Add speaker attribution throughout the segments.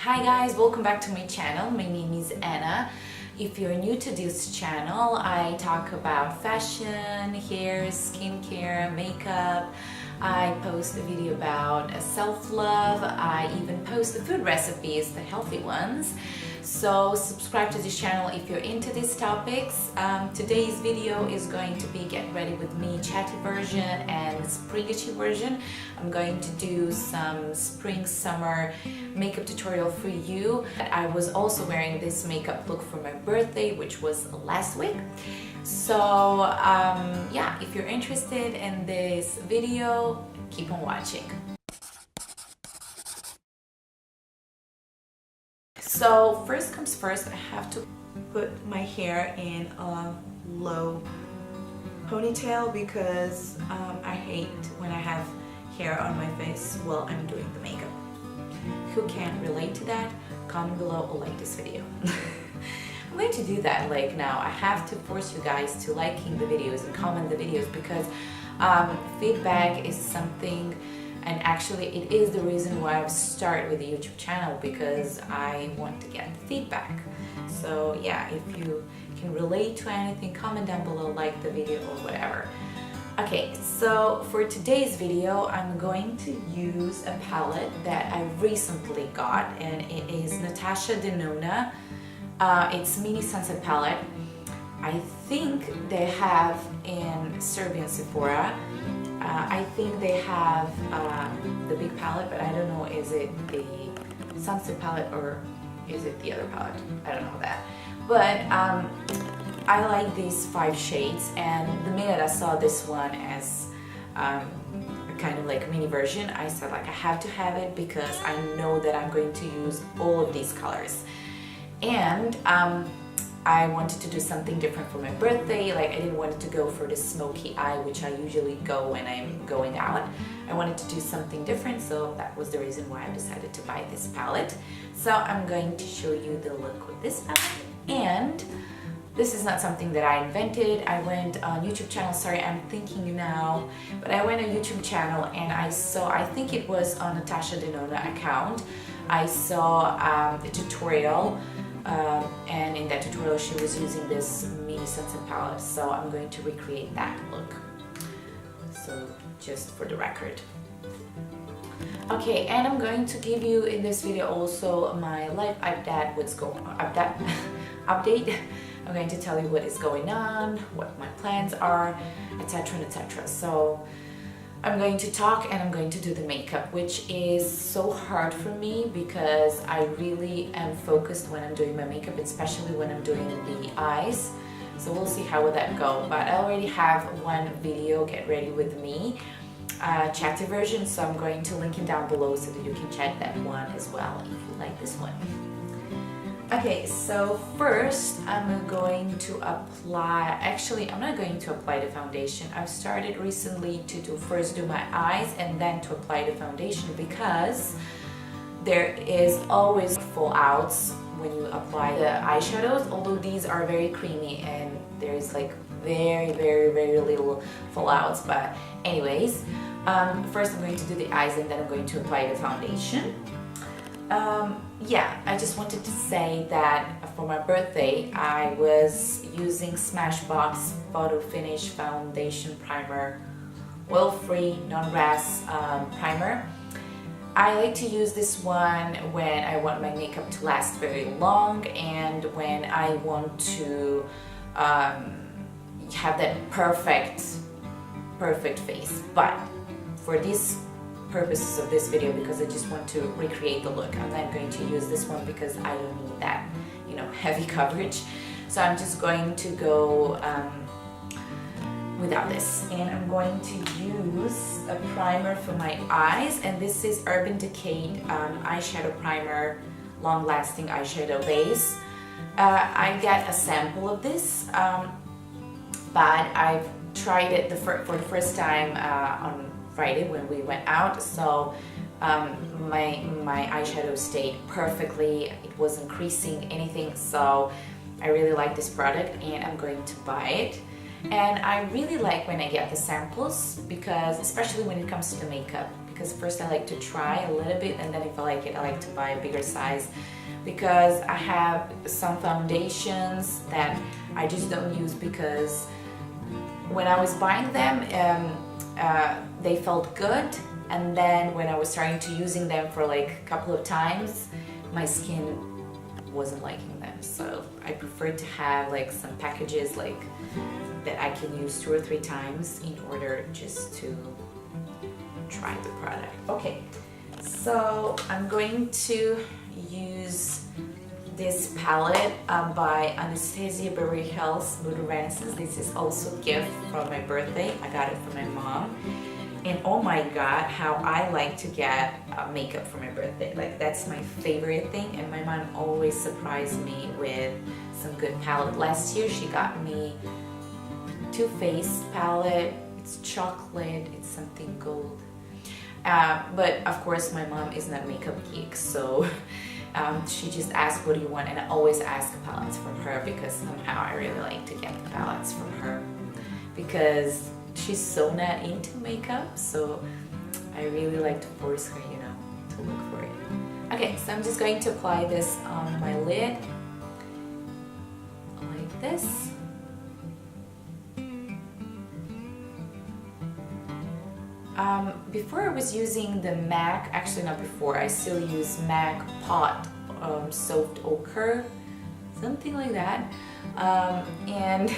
Speaker 1: Hi guys, welcome back to my channel. My name is Anna. If you're new to this channel, I talk about fashion, hair, skincare, makeup. I post a video about self-love. I even post the food recipes, the healthy ones. So subscribe to this channel if you're into these topics. Today's video is going to be get ready with me chatty version and springy version. I'm going to do some spring summer makeup tutorial for you. I was also wearing this makeup look for my birthday, which was last week. So yeah, if you're interested in this video, keep on watching. So first comes first, I have to put my hair in a low ponytail because I hate when I have hair on my face while I'm doing the makeup. Who can relate to that? Comment below or like this video. I'm going to do that like now. I have to force you guys to liking the videos and comment the videos because feedback is something, and actually it is the reason why I've started with the YouTube channel, because I want to get the feedback. So yeah, if you can relate to anything, comment down below, like the video or whatever. Okay, so for today's video, I'm going to use a palette that I recently got, and it is Natasha Denona. It's Mini Sunset palette. I think they have in Serbian Sephora. I think they have the big palette, but I don't know, is it the Sunset palette or is it the other palette? I don't know that. But I like these 5 shades, and the minute I saw this one as a kind of like mini version, I said like I have to have it because I know that I'm going to use all of these colors. And I wanted to do something different for my birthday. Like, I didn't want to go for the smoky eye, which I usually go when I'm going out. I wanted to do something different, so that was the reason why I decided to buy this palette. So I'm going to show you the look with this palette. And this is not something that I invented. I went on YouTube channel, sorry, I'm thinking now, but I went on YouTube channel and I saw, I think it was on Natasha Denona account, I saw a tutorial. And in that tutorial she was using this Mini Sunset palette, so I'm going to recreate that look. So just for the record. Okay, and I'm going to give you in this video also my life update, what's going on, update. I'm going to tell you what is going on, what my plans are, etc, etc. So I'm going to talk and I'm going to do the makeup, which is so hard for me because I really am focused when I'm doing my makeup, especially when I'm doing the eyes. So we'll see how will that go. But I already have one video, get ready with me, chatty version, so I'm going to link it down below so that you can check that one as well if you like this one. Okay, so first I'm going to apply, actually I'm not going to apply the foundation. I've started recently to first do my eyes and then to apply the foundation because there is always fallouts when you apply the eyeshadows, although these are very creamy and there is like very little fallouts. But anyways, first I'm going to do the eyes and then I'm going to apply the foundation. Yeah, I just wanted to say that for my birthday I was using Smashbox Photo Finish Foundation Primer, oil-free, non-grass primer. I like to use this one when I want my makeup to last very long and when I want to have that perfect face. But for this purposes of this video, because I just want to recreate the look, I'm not going to use this one because I don't need that, you know, heavy coverage. So I'm just going to go without this, and I'm going to use a primer for my eyes, and this is Urban Decay eyeshadow primer, long-lasting eyeshadow base. I got a sample of this, but I've tried it for the first time on Friday when we went out, so my eyeshadow stayed perfectly. It wasn't creasing anything, so I really like this product and I'm going to buy it. And I really like when I get the samples, because especially when it comes to the makeup, because first I like to try a little bit, and then if I like it, I like to buy a bigger size, because I have some foundations that I just don't use because when I was buying them, they felt good, and then when I was starting to using them for like a couple of times, my skin wasn't liking them. So I prefer to have like some packages like that I can use 2 or 3 times in order just to try the product. Okay, so I'm going to use this palette by Anastasia Beverly Hills Mood Renaissance. This is also a gift from my birthday. I got it from my mom. And oh my god, how I like to get makeup for my birthday. Like, that's my favorite thing, and my mom always surprised me with some good palette. Last year she got me Too Faced palette. It's chocolate, it's something gold. But of course my mom is not a makeup geek, so she just asked, what do you want? And I always ask palettes from her because somehow I really like to get the palettes from her, because she's so not into makeup, so I really like to force her, you know, to look for it. Okay, so I'm just going to apply this on my lid like this. Before I was using the MAC, actually not before, I still use MAC Pot Soft Ochre, something like that, and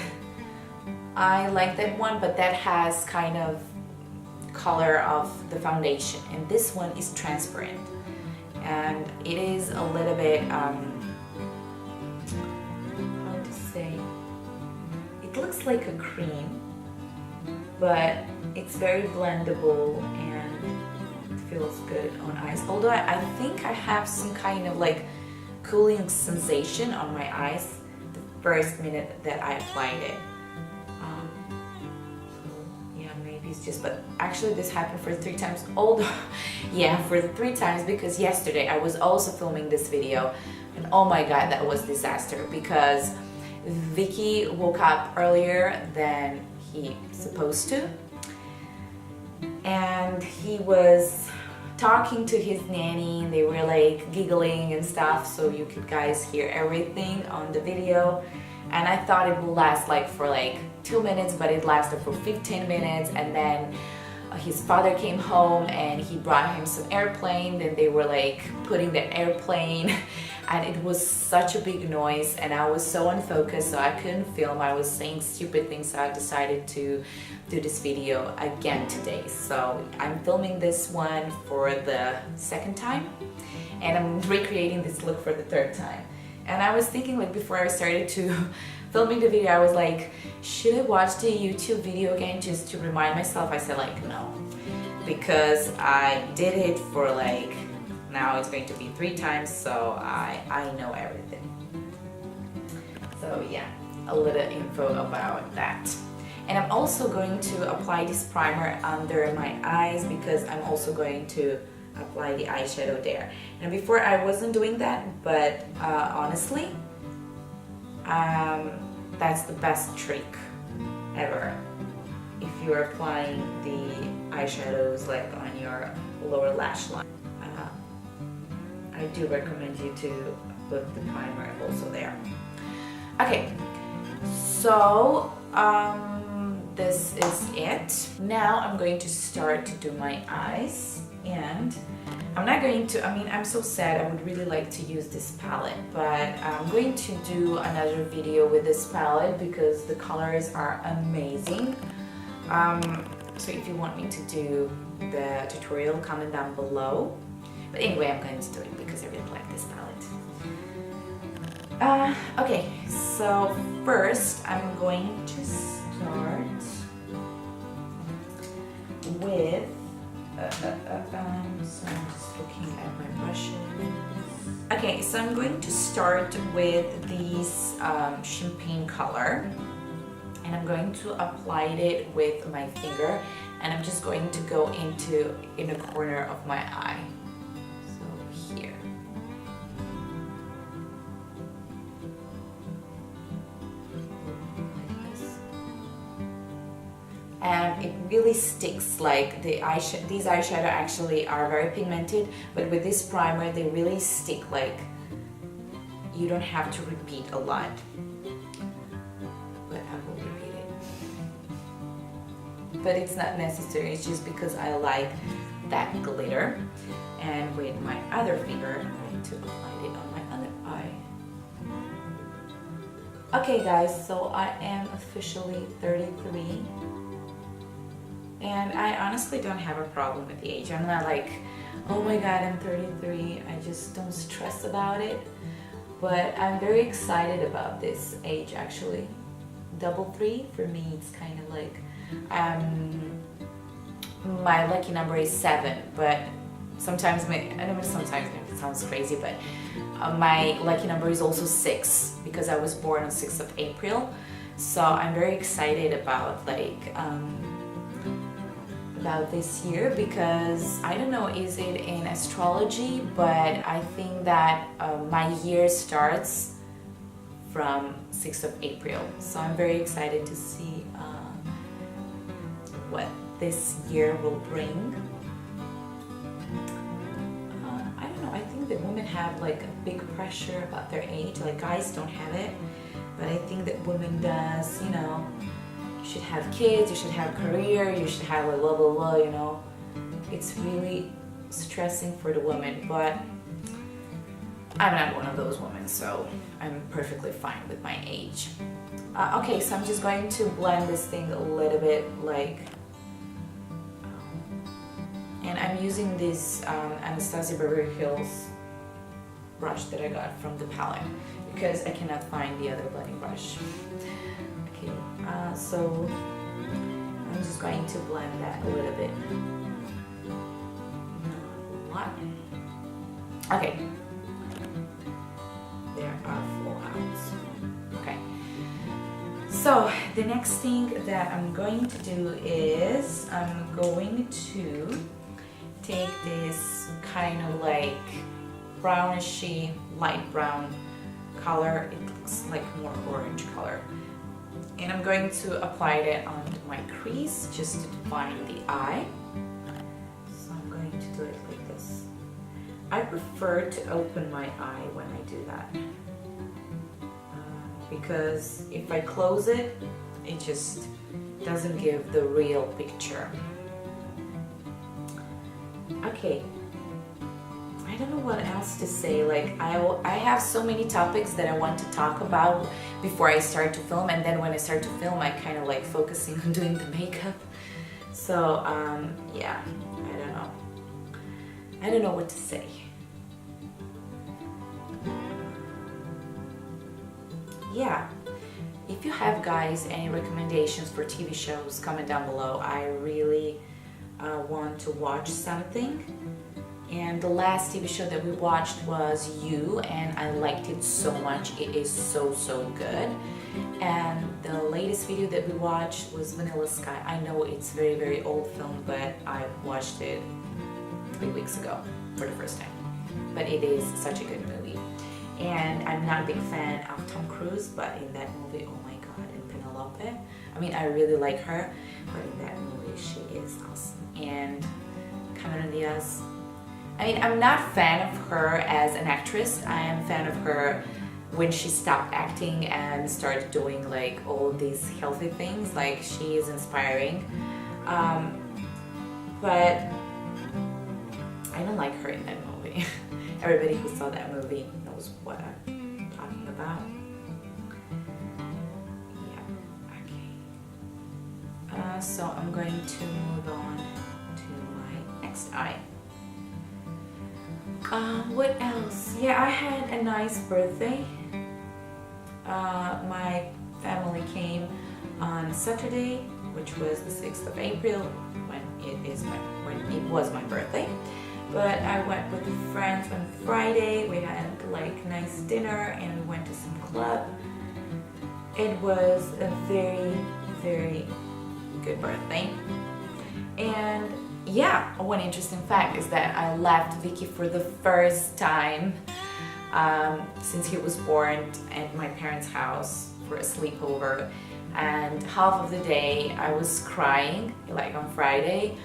Speaker 1: I like that one, but that has kind of color of the foundation, and this one is transparent, and it is a little bit how to say, it looks like a cream, but it's very blendable and it feels good on eyes. Although I think I have some kind of like cooling sensation on my eyes the first minute that I applied it. It's just, but actually this happened for 3 times. Although, yeah, for 3 times, because yesterday I was also filming this video, and oh my god, that was disaster, because Vicky woke up earlier than he supposed to, and he was talking to his nanny, and they were like giggling and stuff, so you could guys hear everything on the video. And I thought it would last like for like 2 minutes, but it lasted for 15 minutes, and then his father came home and he brought him some airplane, and they were like putting the airplane, and it was such a big noise, and I was so unfocused, so I couldn't film. I was saying stupid things, so I decided to do this video again today. So I'm filming this one for the 2nd time, and I'm recreating this look for the 3rd time. And I was thinking, like, before I started to filming the video, I was like, should I watch the YouTube video again just to remind myself? I said like, no, because I did it for like, now it's going to be 3 times, so I know everything. So yeah, a little info about that. And I'm also going to apply this primer under my eyes, because I'm also going to apply the eyeshadow there. And before I wasn't doing that, but honestly, that's the best trick ever. If you're applying the eyeshadows like on your lower lash line, I do recommend you to put the primer also there. Okay, so this is it. Now I'm going to start to do my eyes, and I'm not going to, I mean, I'm so sad, I would really like to use this palette, but I'm going to do another video with this palette because the colors are amazing. So if you want me to do the tutorial, comment down below. But anyway, I'm going to do it because I really like this palette. Okay, so first I'm going to start with so I'm just looking at my brushes. Okay, so I'm going to start with these champagne color, and I'm going to apply it with my finger, and I'm just going to go in the corner of my eye. So here. Like this. and it really sticks. Like these eyeshadow actually are very pigmented, but with this primer they really stick, like you don't have to repeat a lot. But I will repeat it. But it's not necessary, it's just because I like that glitter. And with my other finger, I'm going to apply it on my other eye. Okay guys, so I am officially 33. And I honestly don't have a problem with the age. I'm not like, oh my god, I'm 33. I just don't stress about it. But I'm very excited about this age actually. Double 3, for me it's kind of like, my lucky number is 7, but sometimes, I know sometimes it sounds crazy, but my lucky number is also 6 because I was born on 6th of April. So I'm very excited about like about this year because I don't know, is it in astrology, but I think that my year starts from 6th of April. So I'm very excited to see what this year will bring. I don't know, I think that women have like a big pressure about their age, like guys don't have it, but I think that women does, you know, you should have kids, you should have a career, you should have like blah blah blah, you know. It's really stressing for the women, but I'm not one of those women, so I'm perfectly fine with my age. Okay, so I'm just going to blend this thing a little bit, like, and I'm using this Anastasia Beverly Hills brush that I got from the palette because I cannot find the other blending brush. Okay, so I'm just going to blend that a little bit. Not a lot. Okay. There are full outs. Okay. So the next thing that I'm going to do is I'm going to take this kind of like brownishy, light brown color. It looks like more orange color. And I'm going to apply it onto my crease just to define the eye. So I'm going to do it like this. I prefer to open my eye when I do that. Because if I close it, it just doesn't give the real picture. Okay, I don't know what else to say. Like I have so many topics that I want to talk about before I start to film, and then when I start to film I kind of like focusing on doing the makeup. So yeah, I don't know what to say. Yeah, if you have guys any recommendations for TV shows, comment down below. I really want to watch something. And the last TV show that we watched was You, and I liked it so much. It is so good. And the latest video that we watched was Vanilla Sky. I know it's very old film, but I watched it 3 weeks ago for the first time. But it is such a good movie. And I'm not a big fan of Tom Cruise, but in that movie, oh my god, and Penelope. I mean, I really like her, but in that movie, she is awesome. And Cameron Diaz. I mean, I'm not a fan of her as an actress. I am a fan of her when she stopped acting and started doing like all these healthy things. Like, she is inspiring. But I don't like her in that movie. Everybody who saw that movie knows what I'm talking about. Yeah, okay. So I'm going to move on to my next eye. What else? Yeah, I had a nice birthday. My family came on Saturday, which was the 6th of April, when it was my birthday. But I went with friends on Friday. We had like nice dinner and we went to some club. It was a very good birthday. And yeah, one interesting fact is that I left Vicky for the first time since he was born at my parents' house for a sleepover. and half of the day I was crying, like on Friday,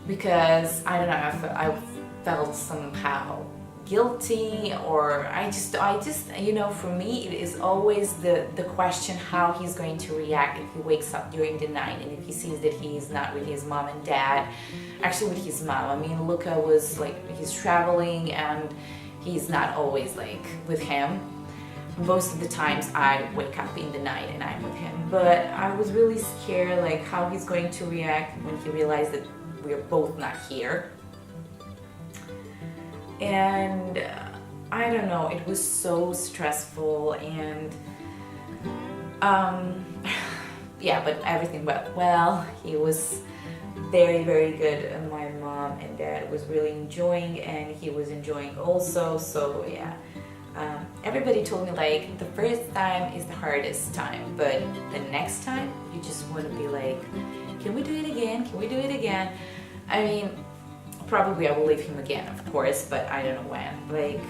Speaker 1: because I don't know, I felt somehow guilty, or I just, you know, for me it is always the question how he's going to react if he wakes up during the night and if he sees that he is not with his mom and dad, actually with his mom. I mean, Luca was like, he's traveling and he's not always like with him. Most of the times I wake up in the night and I'm with him, but I was really scared like how he's going to react when he realized that we're both not here. And I don't know, it was so stressful, and yeah, but everything went well. He was very, very good, and my mom and dad was really enjoying, and he was enjoying also. So yeah, everybody told me like the first time is the hardest time, but the next time you just want to be like, can we do it again? Can we do it again? I mean, probably I will leave him again, of course, but I don't know when. Like,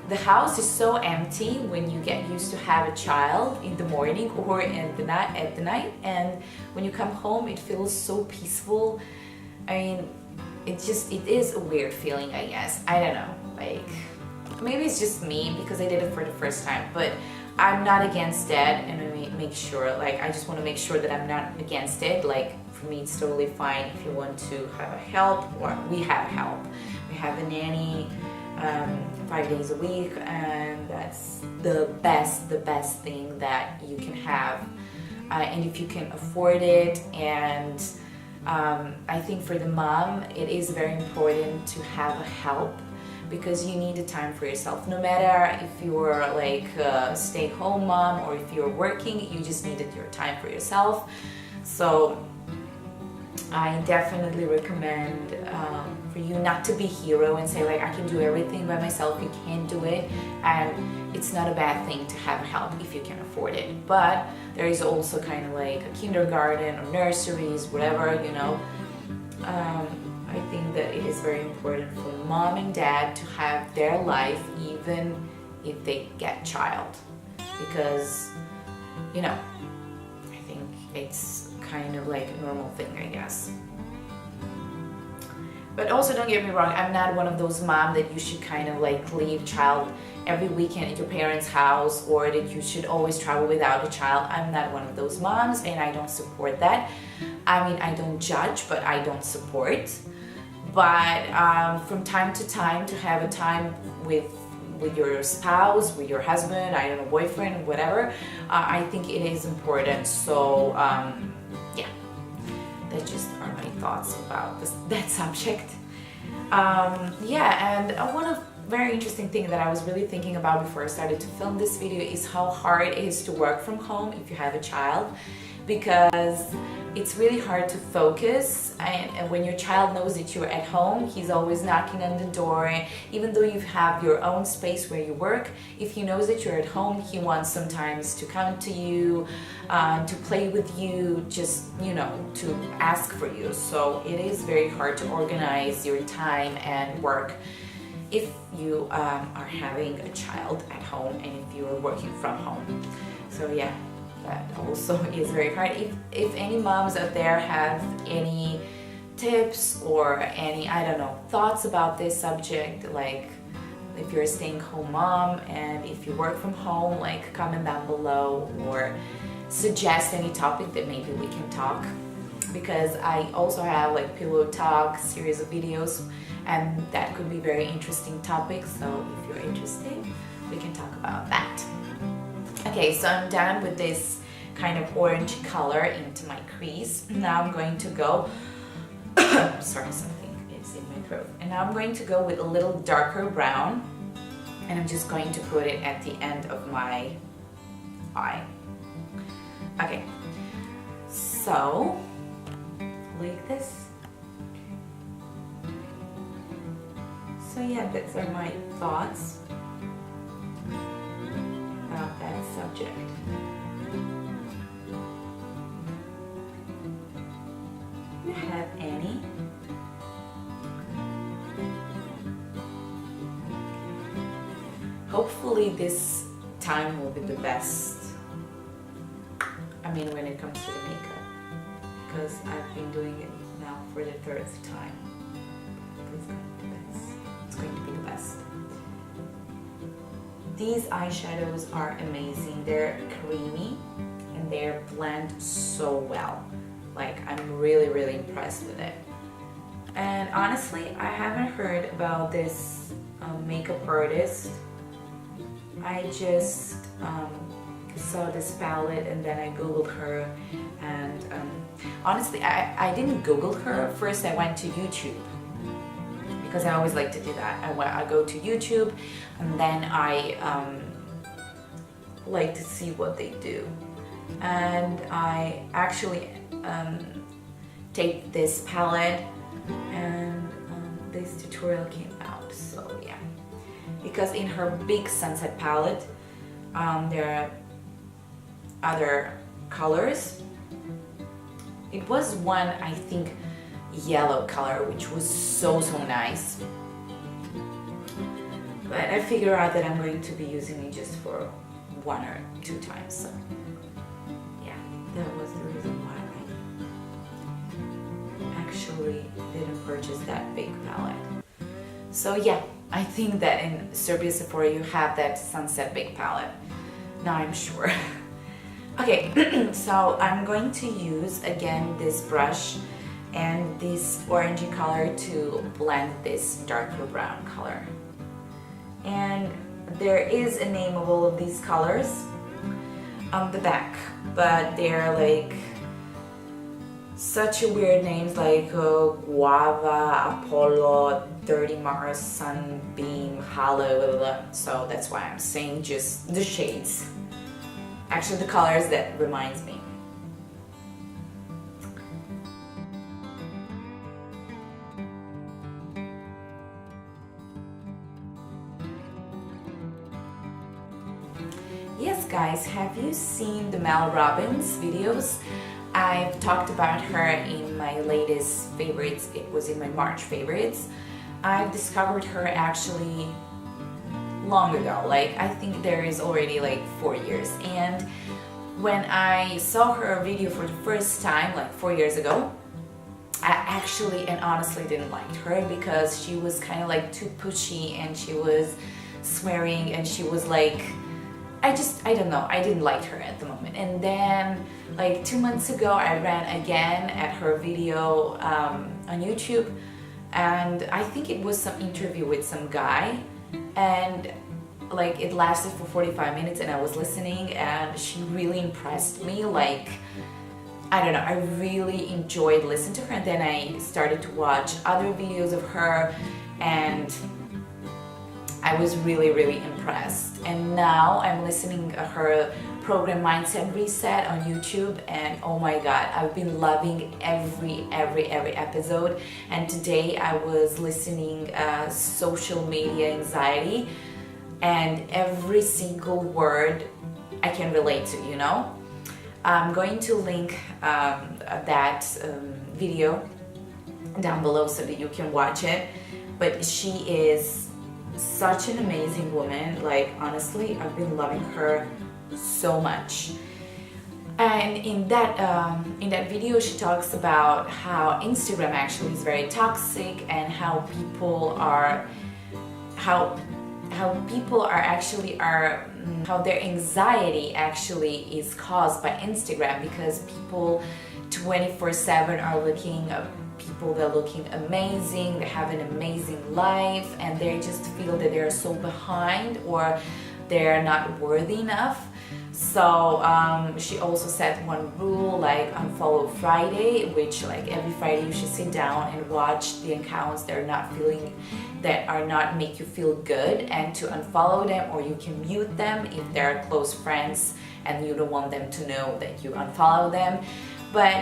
Speaker 1: the house is so empty when you get used to have a child in the morning or at the night, and when you come home it feels so peaceful. I mean, it is a weird feeling, I guess. I don't know, like, maybe it's just me because I did it for the first time, but I'm not against that, and I make sure, like, I just want to make sure that I'm not against it. Like, for me it's totally fine if you want to have a help, or we have help. We have a nanny 5 days a week, and that's the best thing that you can have, and if you can afford it. And I think for the mom it is very important to have a help, because you need the time for yourself. No matter if you're like a stay-at-home mom or if you're working, you just needed your time for yourself. So I definitely recommend for you not to be a hero and say like, I can do everything by myself. You can't do it, and it's not a bad thing to have help if you can afford it. But there is also kind of like a kindergarten or nurseries, whatever, you know. I think that it is very important for mom and dad to have their life even if they get child, because, you know, I think it's kind of like a normal thing, I guess. But also, don't get me wrong, I'm not one of those moms that you should kind of like leave child every weekend at your parents' house, or that you should always travel without a child. I'm not one of those moms, and I don't support that. I mean, I don't judge, but I don't support. But from time to time, to have a time with your spouse, with your husband, I don't know, boyfriend, whatever, I think it is important. So yeah, that just are my thoughts about that subject. Yeah, and one very interesting thing that I was really thinking about before I started to film this video is how hard it is to work from home if you have a child, because it's really hard to focus, and when your child knows that you're at home, he's always knocking on the door. Even though you have your own space where you work, if he knows that you're at home, he wants sometimes to come to you, to play with you, just, you know, to ask for you. So it is very hard to organize your time and work if you are having a child at home and if you are working from home. So yeah, that also is very hard. If any moms out there have any tips or any, I don't know, thoughts about this subject, like if you're a staying-home mom and if you work from home, like comment down below or suggest any topic that maybe we can talk, because I also have like pillow talk series of videos, and that could be very interesting topics. So if you're interested, we can talk about that. Okay, so I'm done with this kind of orange color into my crease. Now I'm going to go, sorry, something is in my throat. And now I'm going to go with a little darker brown, and I'm just going to put it at the end of my eye. Okay, so like this. So yeah, those are my thoughts about that subject. Do you have any? Hopefully this time will be the best I mean, when it comes to the makeup, because I've been doing it now for the third time. It's going to be the best. It's going to be the best. These eyeshadows are amazing. They're creamy and they blend so well. Like, I'm really, really impressed with it. And honestly, I haven't heard about this makeup artist. I just saw this palette and then I googled her, and honestly I didn't Google her. First I went to YouTube, because I always like to do that. I go to YouTube and then I like to see what they do, and I actually taped this palette, and this tutorial came out. So yeah, because in her big sunset palette there are other colors. It was one, I think, yellow color, which was so nice, but I figured out that I'm going to be using it just for 1 or 2 times. So yeah, that was the reason why I actually didn't purchase that big palette. So yeah, I think that in Serbia Sephora you have that sunset big palette. Now I'm sure. Okay, so I'm going to use again this brush and this orangey color to blend this darker brown color. And there is a name of all of these colors on the back, but they're like such a weird names, like Guava, Apollo, Dirty Mars, Sunbeam, Hollow, blah, blah, blah. So that's why I'm saying just the shades. Actually, the colors that reminds me. Yes, guys, have you seen the Mel Robbins videos? I've talked about her in my latest favorites. It was in my March favorites. I've discovered her actually long ago. Like, I think there is already like 4 years. And when I saw her video for the first time, like 4 years ago, I actually and honestly didn't like her, because she was kind of like too pushy, and she was swearing, and she was like, I don't know, I didn't like her at the moment. And then like 2 months ago I ran again at her video on YouTube, and I think it was some interview with some guy, and like it lasted for 45 minutes and I was listening, and she really impressed me. Like, I don't know, I really enjoyed listening to her, and then I started to watch other videos of her, and I was really impressed. And now I'm listening to her program Mindset Reset on YouTube, and oh my god, I've been loving every episode. And today I was listening Social Media Anxiety, and every single word I can relate to, you know? I'm going to link that video down below so that you can watch it. But she is such an amazing woman. Like, honestly, I've been loving her so much. And in that video she talks about how Instagram actually is very toxic, and how people are how their anxiety actually is caused by Instagram, because people 24/7 are looking at people that are looking amazing, they have an amazing life, and they just feel that they're so behind or they're not worthy enough. So she also set one rule, like unfollow Friday, which like every Friday you should sit down and watch the accounts that are not make you feel good, and to unfollow them, or you can mute them if they're close friends and you don't want them to know that you unfollow them. But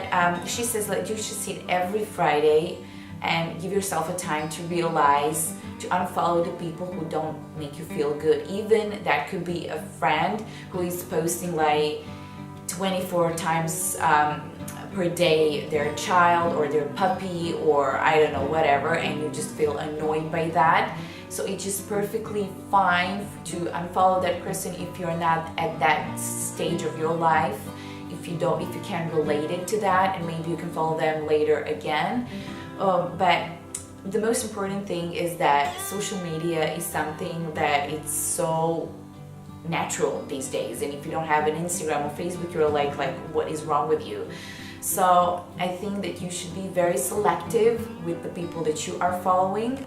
Speaker 1: she says that you should sit every Friday and give yourself a time to realize, to unfollow the people who don't make you feel good. Even that could be a friend who is posting like 24 times per day their child or their puppy, or I don't know, whatever, and you just feel annoyed by that. So it's just perfectly fine to unfollow that person if you're not at that stage of your life. If if you can't relate it to that, and maybe you can follow them later again. But the most important thing is that social media is something that it's so natural these days, and if you don't have an Instagram or Facebook, you're like what is wrong with you? So I think that you should be very selective with the people that you are following.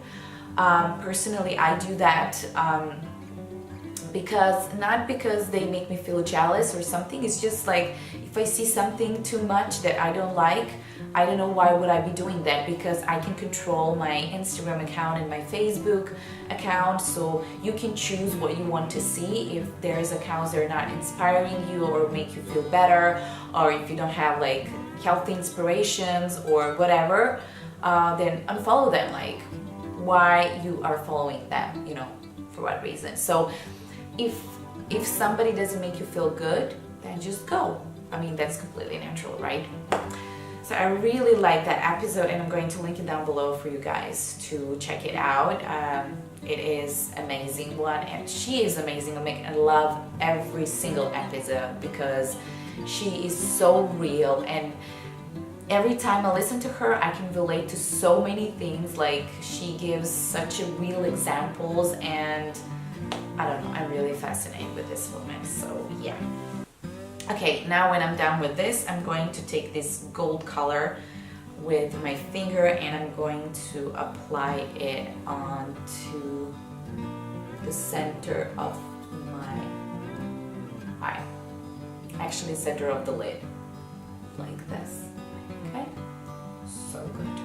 Speaker 1: Personally, I do that not because they make me feel jealous or something. It's just like if I see something too much that I don't like, I don't know why would I be doing that, because I can control my Instagram account and my Facebook account, so you can choose what you want to see. If there's accounts that are not inspiring you or make you feel better, or if you don't have like healthy inspirations or whatever, then unfollow them. Like, why you are following them, you know, for what reason? So if somebody doesn't make you feel good, then just go. I mean, that's completely natural, right? So I really like that episode, and I'm going to link it down below for you guys to check it out. It is amazing one, and she is amazing. I love every single episode because she is so real, and every time I listen to her, I can relate to so many things. Like, she gives such a real examples, and I don't know, I'm really fascinated with this woman. So yeah. Okay, now when I'm done with this, I'm going to take this gold color with my finger, and I'm going to apply it onto the center of my eye. Actually, center of the lid, like this. Okay, so good.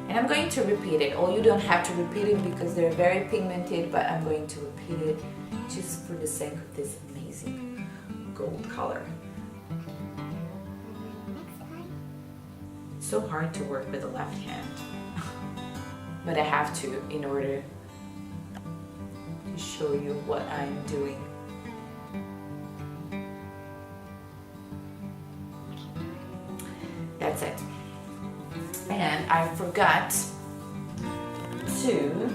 Speaker 1: And I'm going to repeat it. Oh, you don't have to repeat it because they're very pigmented, but I'm going to repeat it just for the sake of this amazing gold color. So hard to work with the left hand, but I have to in order to show you what I'm doing. That's it. And I forgot to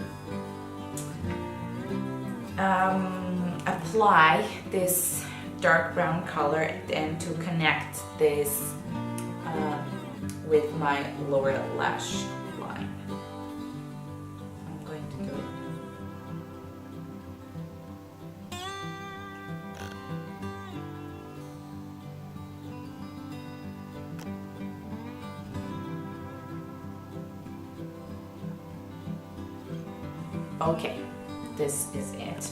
Speaker 1: apply this dark brown color and to connect this with my lower lash line. I'm going to do it. Okay, this is it.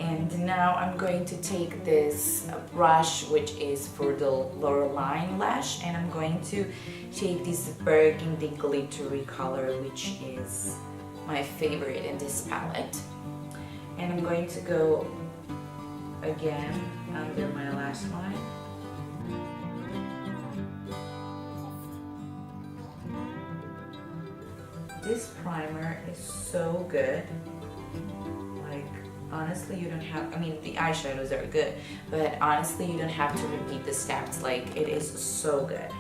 Speaker 1: And now I'm going to take this brush, which is for the lower line lash, and I'm going to take this burgundy glittery color, which is my favorite in this palette. And I'm going to go again under my lash line. This primer is so good. Like, honestly, you don't have, I mean, the eyeshadows are good, but honestly, you don't have to repeat the steps. Like, it is so good.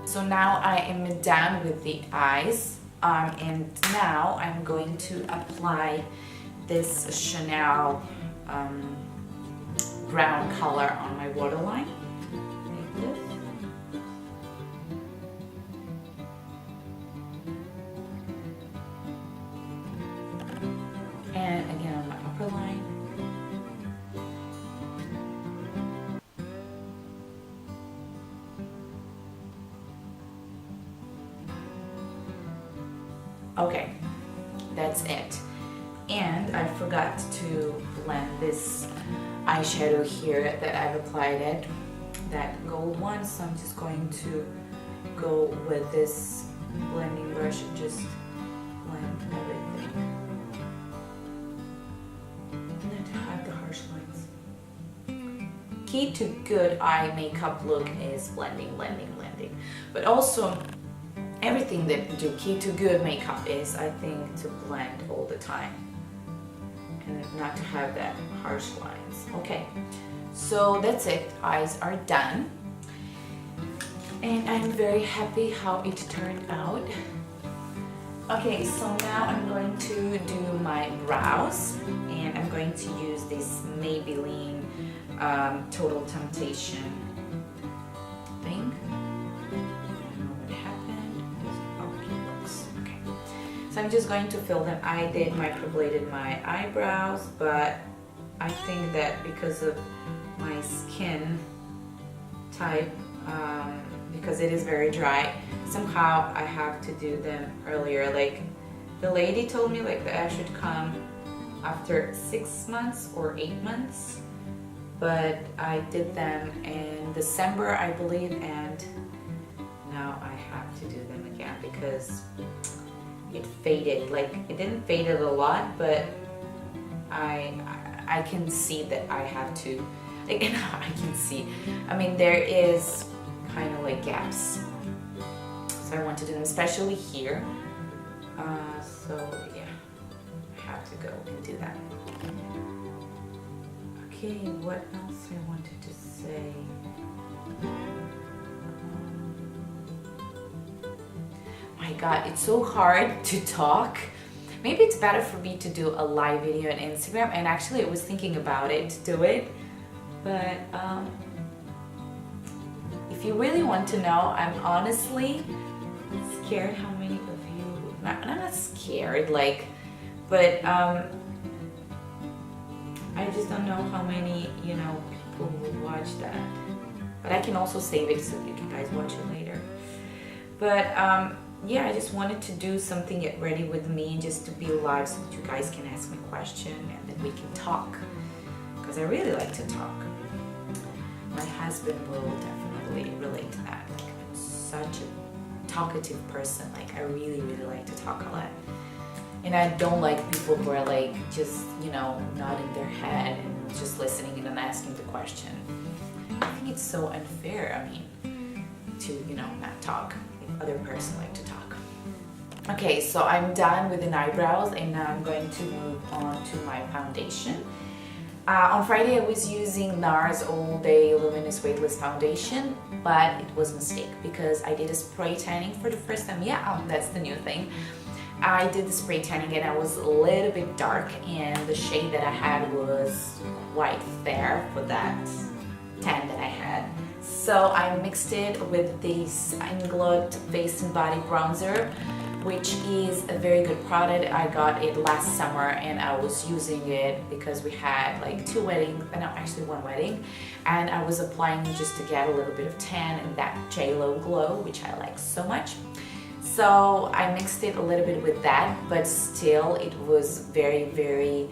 Speaker 1: So now I am done with the eyes, and now I'm going to apply this Chanel brown color on my waterline. Like this. And again on my upper line. Okay, that's it. And I forgot to blend this eyeshadow here that I've applied it, that gold one, so I'm just going to go with this blending brush and just blend everything. The harsh lines. Key to good eye makeup look is blending, blending, blending. But also, everything that do key to good makeup is, I think, to blend all the time and not to have that harsh lines. Okay, so that's it. Eyes are done. And I'm very happy how it turned out. Okay, so now I'm going to do my brows, and I'm going going to use this Maybelline Total Temptation thing. I don't know what happened. Oh, it looks okay. So I'm just going to fill them. I did microbladed my eyebrows, but I think that because of my skin type, because it is very dry, somehow I have to do them earlier. Like the lady told me like that I should come after 6 months or 8 months, but I did them in December, I believe, and now I have to do them again because it faded. Like it didn't fade a lot, but I can see that I have to, like, I can see, I mean, there is kind of like gaps, so I want to do them, especially here. So yeah, I have to go and do that. Okay, what else I wanted to say? My God, it's so hard to talk. Maybe it's better for me to do a live video on Instagram, and actually I was thinking about it, to do it, but if you really want to know, I'm honestly scared how many of you, I'm not scared, like, but I just don't know how many, you know, people will watch that. But I can also save it so you can guys watch it later. But yeah, I just wanted to do something, get ready with me, just to be live so that you guys can ask me questions and then we can talk, because I really like to talk. My husband will definitely relate to that. Like, I'm such a talkative person. Like, I really, really like to talk a lot. And I don't like people who are like just, you know, nodding their head and just listening and then asking the question. I think it's so unfair, I mean, to, you know, not talk if other person like to talk. Okay, so I'm done with the eyebrows and now I'm going to move on to my foundation. On Friday I was using NARS All Day Luminous Weightless Foundation, but it was a mistake because I did a spray tanning for the first time. Yeah, that's the new thing. I did the spray tanning and I was a little bit dark, and the shade that I had was quite fair for that tan that I had. So I mixed it with this Inglot Face and Body Bronzer, which is a very good product. I got it last summer and I was using it because we had like 2 weddings, no, actually 1 wedding, and I was applying it just to get a little bit of tan and that J-Lo glow, which I like so much. So I mixed it a little bit with that, but still it was very, very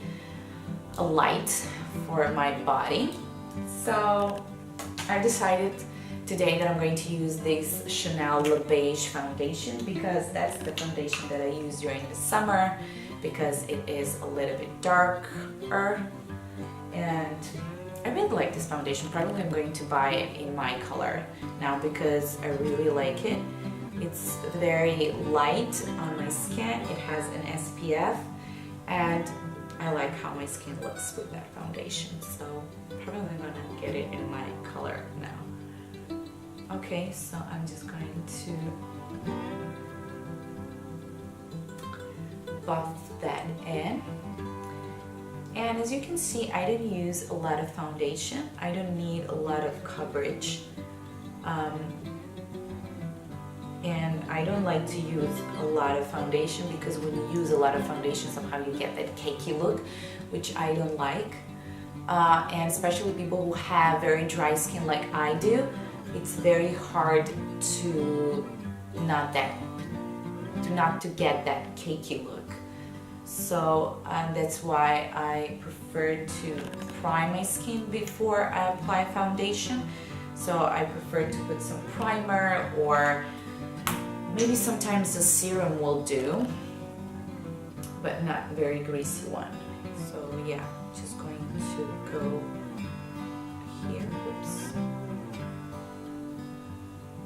Speaker 1: light for my body. So I decided today that I'm going to use this Chanel Le Beige foundation because that's the foundation that I use during the summer, because it is a little bit darker, and I really like this foundation. Probably I'm going to buy it in my color now because I really like it. It's very light on my skin, it has an SPF, and I like how my skin looks with that foundation, so probably I'm gonna get it in my color now. Okay, so I'm just going to buff that in. And as you can see, I didn't use a lot of foundation. I don't need a lot of coverage. And I don't like to use a lot of foundation because when you use a lot of foundation, somehow you get that cakey look, which I don't like. And especially people who have very dry skin like I do, it's very hard to not to get that cakey look. So that's why I prefer to prime my skin before I apply foundation. So I prefer to put some primer, or maybe sometimes a serum will do, but not very greasy one. So yeah, just going to go here. Oops.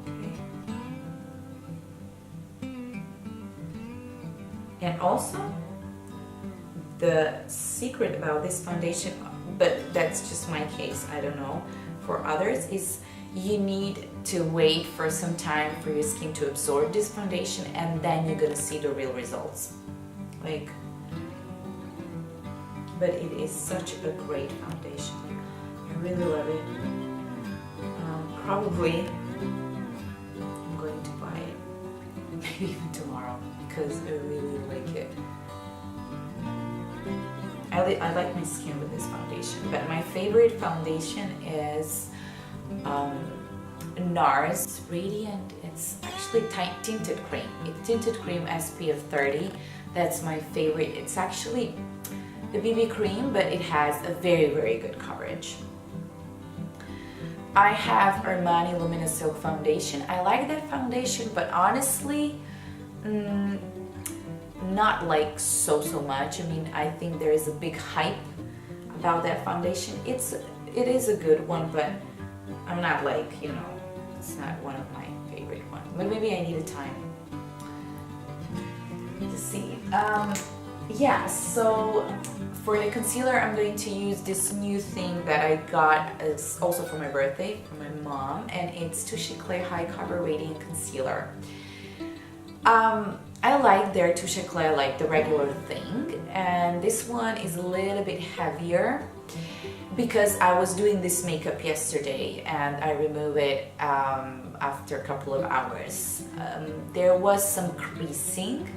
Speaker 1: Okay. And also, the secret about this foundation, but that's just my case, I don't know, for others, is you need to wait for some time for your skin to absorb this foundation, and then you're gonna see the real results. Like, but it is such a great foundation. I really love it. Probably I'm going to buy it maybe even tomorrow because I really like it. I like my skin with this foundation, but my favorite foundation is NARS Radiant. It's actually tinted cream. It's tinted cream SPF 30. That's my favorite. It's actually the BB cream, but it has a very, very good coverage. I have Armani Luminous Silk Foundation. I like that foundation, but honestly, not like so much. I mean, I think there is a big hype about that foundation. It is a good one, but I'm not like, you know, it's not one of my favorite ones. But maybe I need a time to see. Yeah, so for the concealer, I'm going to use this new thing that I got as also for my birthday from my mom, and it's Touche Eclat High Cover Radiant Concealer. I like their Touche Eclat, like the regular thing, and this one is a little bit heavier because I was doing this makeup yesterday and I removed it after a couple of hours. There was some creasing.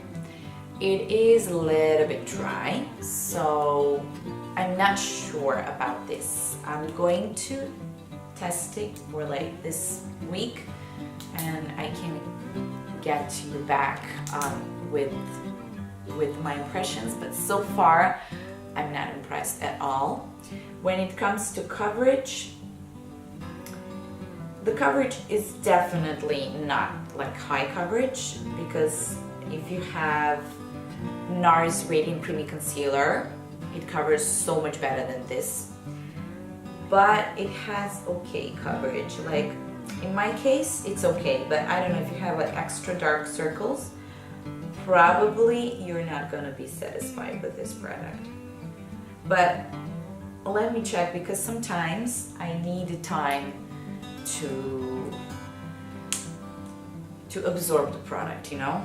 Speaker 1: It is a little bit dry, so I'm not sure about this. I'm going to test it for like this week, and I can get you back with my impressions, but so far I'm not impressed at all. When it comes to coverage, the coverage is definitely not like high coverage, because if you have NARS Radiant Creamy Concealer, it covers so much better than this, but it has okay coverage. Like in my case, it's okay, but I don't know if you have like extra dark circles, probably you're not gonna be satisfied with this product. But let me check, because sometimes I need time to absorb the product, you know?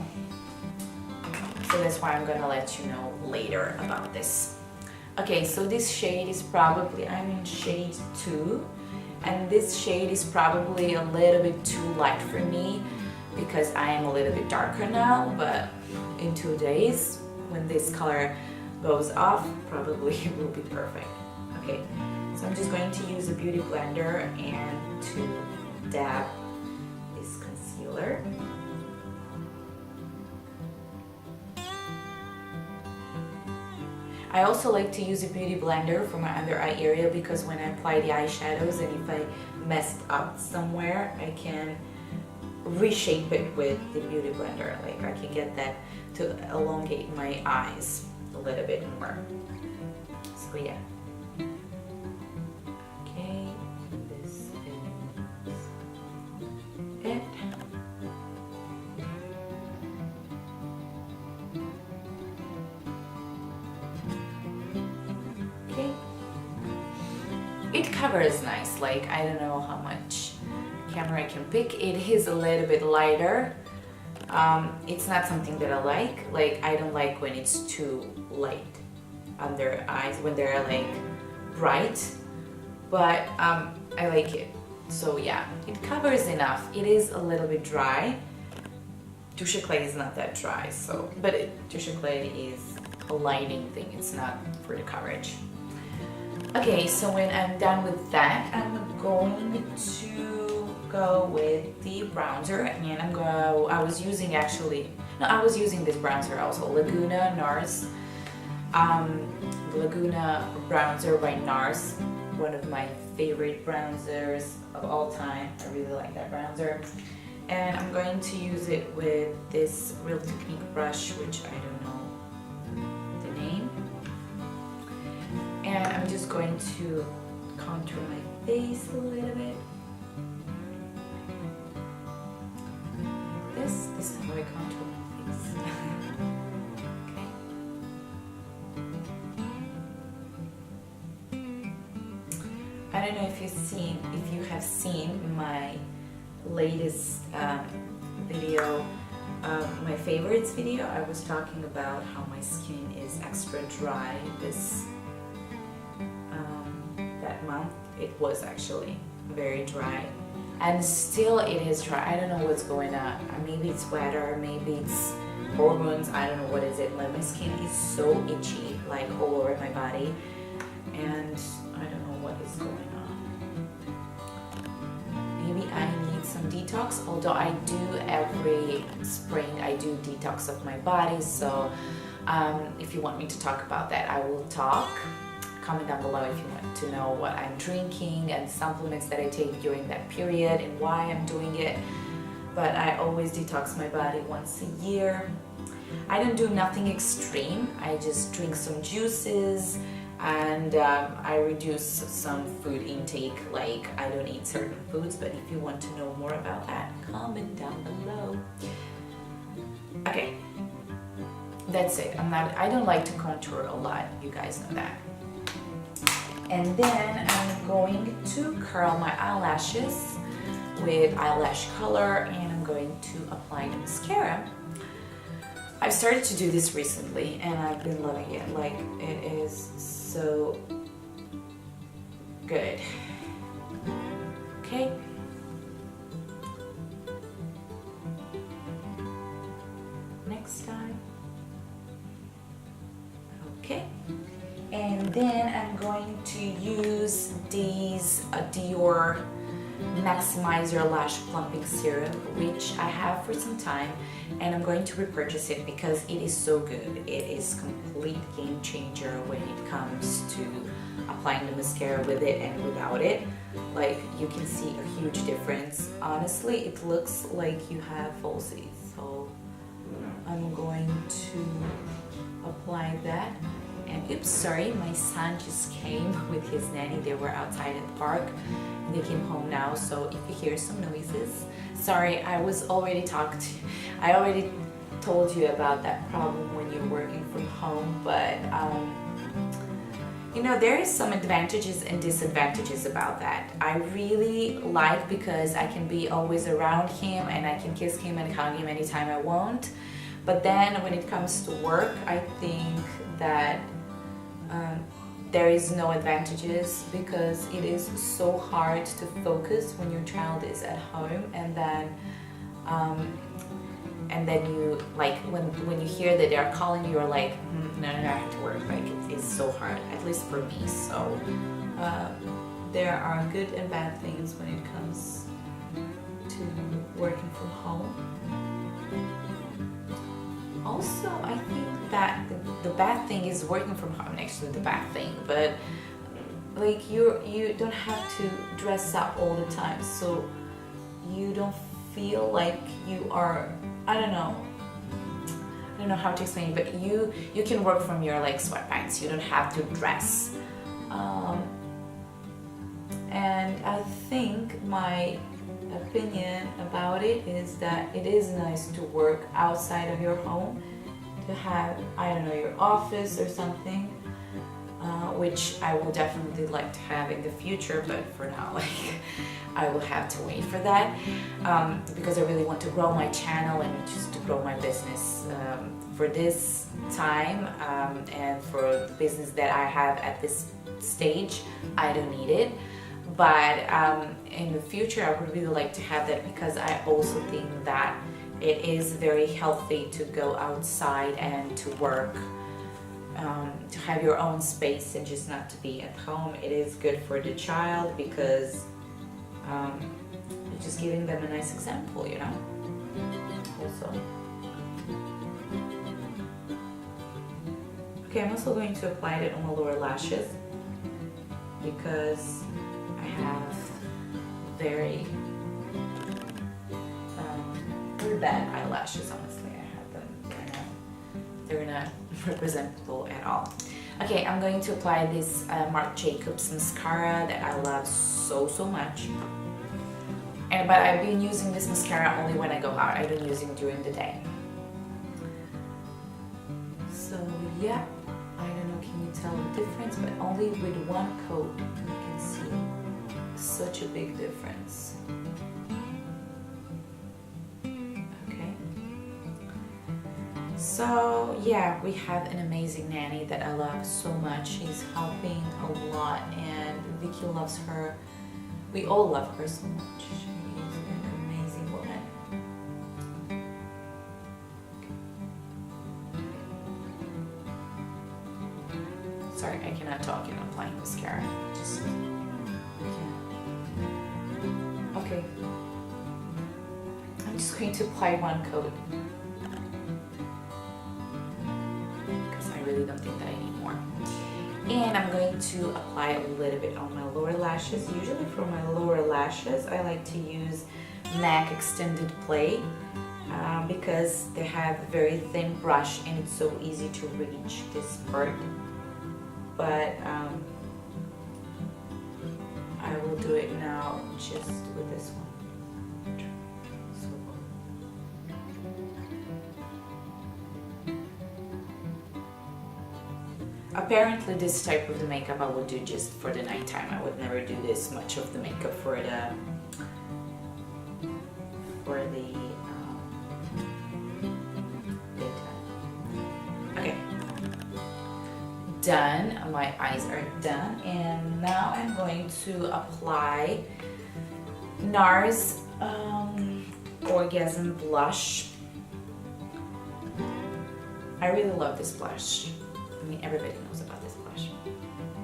Speaker 1: So that's why I'm gonna let you know later about this. Okay, so this shade is probably, I'm in shade 2, and this shade is probably a little bit too light for me because I am a little bit darker now, but in 2 days, when this color goes off, probably it will be perfect. Okay, so I'm just going to use a beauty blender and to dab this concealer. I also like to use a beauty blender for my under eye area, because when I apply the eyeshadows and if I messed up somewhere, I can reshape it with the beauty blender. Like I can get that to elongate my eyes a little bit more. So yeah. Okay, this is it. Okay. It covers nice, like I don't know how much camera I can pick. It is a little bit lighter. It's not something that I like I don't like when it's too light under eyes, when they're like bright, but I like it. So yeah, it covers enough. It is a little bit dry. Touche Eclat is not that dry, so, but Touche Eclat is a lighting thing, it's not for the coverage. Okay, so when I'm done with that, I'm going to go with the bronzer, and I was using this bronzer also, Laguna NARS, Laguna bronzer by NARS, one of my favorite bronzers of all time. I really like that bronzer, and I'm going to use it with this Real Technique brush, which I don't know the name, and I'm just going to contour my face a little bit. This is how I contour my face. Okay. I don't know if you have seen my latest video, my favorites video. I was talking about how my skin is extra dry this month it was actually very dry, and still it is dry. I don't know what's going on. Maybe it's weather, maybe it's hormones, I don't know what is it. My skin is so itchy, like all over my body, and I don't know what is going on. Maybe I need some detox, although I do every spring, I do detox of my body. So if you want me to talk about that, I will talk. Comment down below if you want to know what I'm drinking and supplements that I take during that period and why I'm doing it. But I always detox my body once a year. I don't do nothing extreme. I just drink some juices, and I reduce some food intake, like I don't eat certain foods. But if you want to know more about that, comment down below. Okay, that's it. I don't like to contour a lot, you guys know that. And then I'm going to curl my eyelashes with eyelash color, and I'm going to apply the mascara. I've started to do this recently and I've been loving it. Like, it is so good. Okay. Next time. Okay. And then I'm going to use these Dior Maximizer Lash Plumping Serum, which I have for some time, and I'm going to repurchase it because it is so good. It is complete game changer when it comes to applying the mascara with it and without it. Like, you can see a huge difference. Honestly, it looks like you have falsies. So I'm going to apply that. And oops, sorry, my son just came with his nanny. They were outside at the park. They came home now, so if you hear some noises, sorry. I already told you about that problem when you're working from home, but you know, there is some advantages and disadvantages about that. I really like, because I can be always around him and I can kiss him and hug him anytime I want. But then when it comes to work, I think that there is no advantages, because it is so hard to focus when your child is at home, and then you, like, when you hear that they're calling you, you're like, no, I have to work. Like, it's so hard, at least for me. So there are good and bad things when it comes to working from home. Also, I think that the bad thing is working from home, actually the bad thing, but like, you don't have to dress up all the time, so you don't feel like you are, I don't know how to explain it, but you can work from your, like, sweatpants. You don't have to dress. And I think my opinion about it is that it is nice to work outside of your home, to have, I don't know, your office or something, which I will definitely like to have in the future, but for now, like, I will have to wait for that, because I really want to grow my channel and just to grow my business. For this time, and for the business that I have at this stage, I don't need it. But in the future, I would really like to have that, because I also think that it is very healthy to go outside and to work, to have your own space and just not to be at home. It is good for the child, because you're just giving them a nice example, you know, also. Okay, I'm also going to apply it on my lower lashes, because I have very bad eyelashes, honestly. I have them. They're not representable at all. Okay, I'm going to apply this Marc Jacobs mascara that I love so much. But I've been using this mascara only when I go out. I don't use it during the day. So yeah, I don't know, can you tell the difference? But only with one coat you can see such a big difference. So yeah, we have an amazing nanny that I love so much. She's helping a lot, and Vicky loves her. We all love her so much. She is an amazing woman. Sorry, I cannot talk and applying mascara. Just can't. Okay. I'm just going to apply one coat because I really don't think that I need more. And I'm going to apply a little bit on my lower lashes. Usually for my lower lashes, I like to use MAC Extended Play because they have a very thin brush and it's so easy to reach this part. But I will do it now just with this one. Apparently this type of the makeup I would do just for the nighttime. I would never do this much of the makeup for the daytime. Okay. Done. My eyes are done, and now I'm going to apply NARS Orgasm Blush. I really love this blush. I mean, everybody knows about this blush.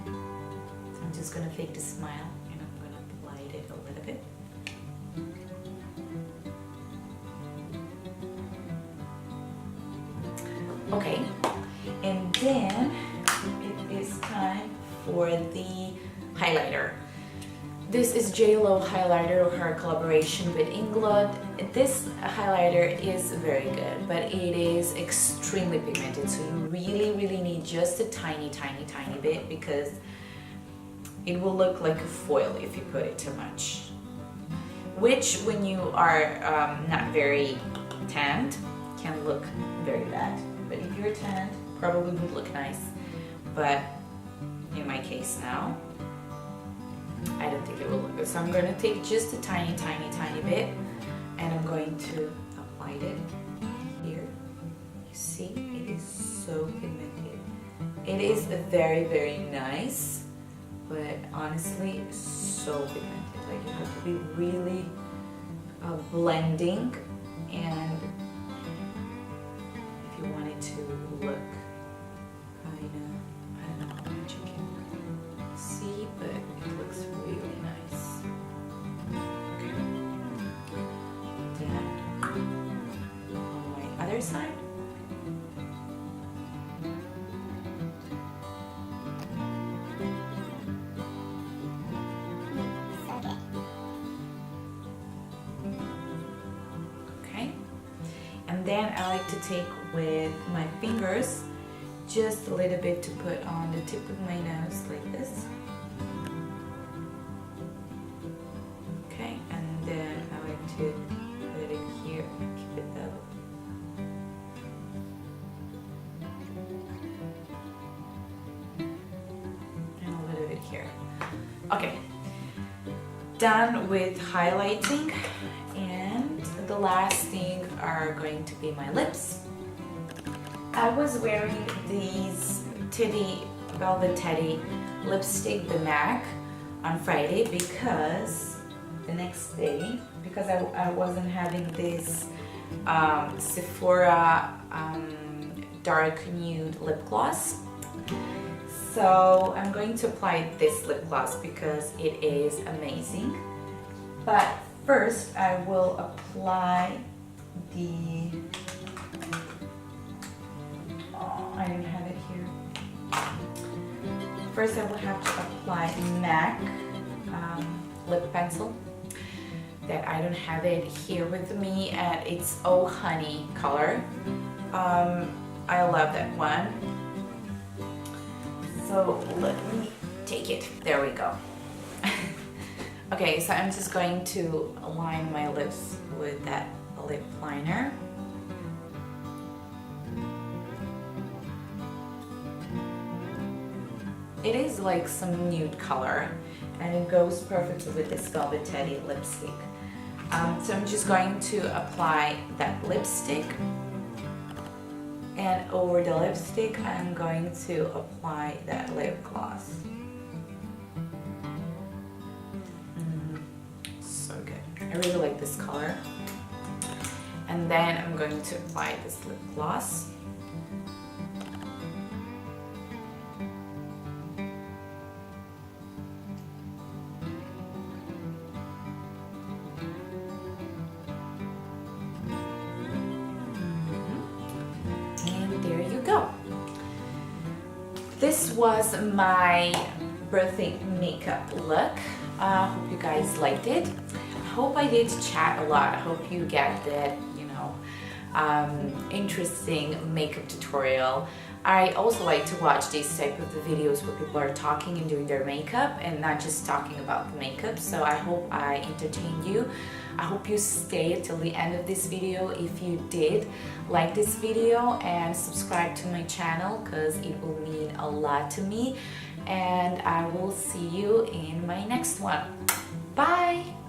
Speaker 1: So I'm just gonna fake the smile and I'm gonna apply it a little bit. Okay, and then it is time for the highlighter. This is JLo highlighter, her collaboration with Inglot. This highlighter is very good, but it is extremely pigmented, so you really need just a tiny bit because it will look like a foil if you put it too much. Which, when you are not very tanned, can look very bad. But if you're tanned, probably would look nice. But in my case now, I don't think it will look good. So I'm going to take just a tiny bit and I'm going to apply it here. You see, it is so pigmented. It is very nice, but honestly, so pigmented. Like, you have to be really blending, and if you want it to look kind of, I don't know how much you can see, but it looks really nice. Okay. Then on my other side, okay. And then I like to take with my fingers just a little bit to put on the tip of my nose like this. Okay, and then I like to put it here, keep it up. And a little bit here. Okay, done with highlighting, and the last thing are going to be my lips. I was wearing these Velvet Teddy lipstick, the MAC, on Friday because the next day, because I wasn't having this Sephora dark nude lip gloss. So I'm going to apply this lip gloss because it is amazing. But first I will apply the, I didn't have it here. First I will have to apply MAC lip pencil. That I don't have it here with me, and it's Oh Honey color. I love that one. So let me take it. There we go. Okay, so I'm just going to align my lips with that lip liner. It is like some nude color, and it goes perfectly with this Velvet Teddy lipstick. So I'm just going to apply that lipstick, and over the lipstick, I'm going to apply that lip gloss. So good. I really like this color. And then I'm going to apply this lip gloss. This was my birthday makeup look. Hope you guys liked it. I hope I did chat a lot. I hope you get that, you know, interesting makeup tutorial. I also like to watch these type of videos where people are talking and doing their makeup and not just talking about the makeup. So I hope I entertained you. I hope you stayed till the end of this video. If you did, like this video and subscribe to my channel because it will mean a lot to me. And I will see you in my next one. Bye!